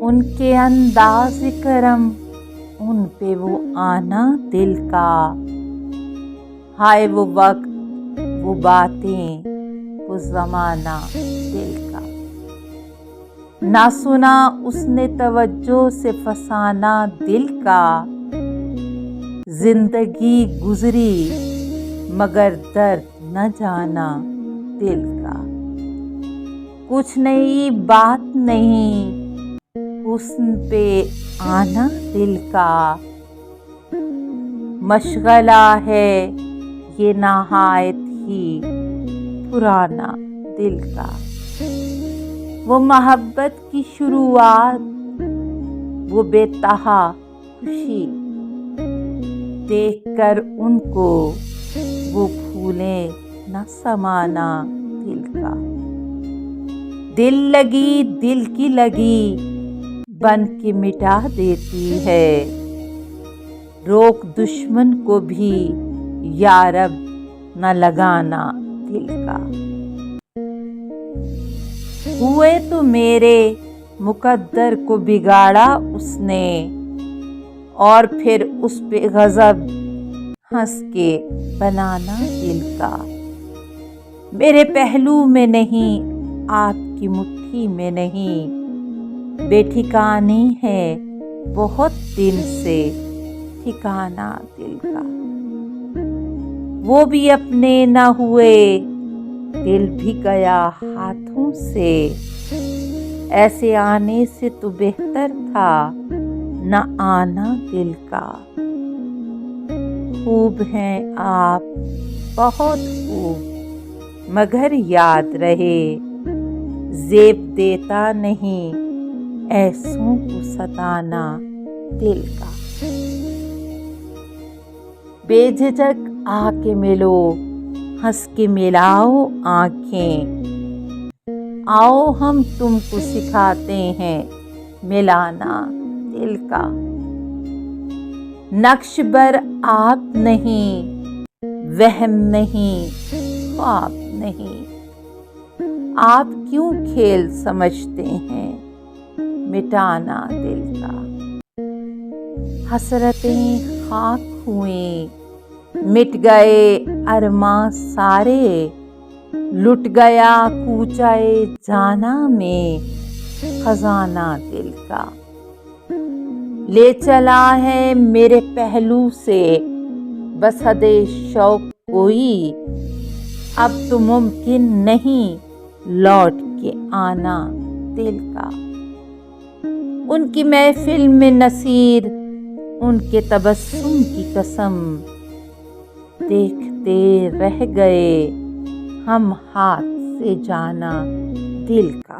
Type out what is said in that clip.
ان کے انداز کرم، ان پہ وہ آنا دل کا، ہائے وہ وقت، وہ باتیں، وہ زمانہ دل کا۔ نہ سنا اس نے توجہ سے فسانہ دل کا، زندگی گزری مگر درد نہ جانا دل کا۔ کچھ نئی بات نہیں حسن پہ آنا دل کا، مشغلہ ہے یہ نہایت ہی پرانا دل کا۔ وہ محبت کی شروعات، وہ بے تہا خوشی، دیکھ کر ان کو وہ پھولیں نہ سمانا دل کا۔ دل لگی دل کی لگی بن کے مٹا دیتی ہے، روک دشمن کو بھی یا رب نہ لگانا دل کا۔ ہوئے تو میرے مقدر کو بگاڑا اس نے، اور پھر اس پہ غضب ہنس کے بنانا دل کا۔ میرے پہلو میں نہیں آپ کی مٹھی میں نہیں، بے ٹھکانے ہے بہت دن سے ٹھکانا دل کا۔ وہ بھی اپنے نہ ہوئے دل بھی گیا ہاتھوں سے، ایسے آنے سے تو بہتر تھا نہ آنا دل کا۔ خوب ہیں آپ بہت خوب مگر یاد رہے، زیب دیتا نہیں ایسوں کو ستانا دل کا۔ بے جھجک آ کے ملو، ہنس کے ملاؤ آنکھیں، آؤ ہم تم کو سکھاتے ہیں ملانا دل کا۔ نقش بر آپ نہیں، وہم نہیں، خواب نہیں، آپ کیوں کھیل سمجھتے ہیں مٹانا دل کا۔ حسرتیں خاک ہوئیں، مٹ گئے ارماں سارے، لٹ گیا کوچہ جانا میں خزانہ دل کا۔ لے چلا ہے میرے پہلو سے بس حد شوق کوئی، اب تو ممکن نہیں لوٹ کے آنا دل کا۔ ان کی محفل میں نصیر، ان کے تبسم کی قسم، دیکھتے رہ گئے ہم ہاتھ سے جانا دل کا۔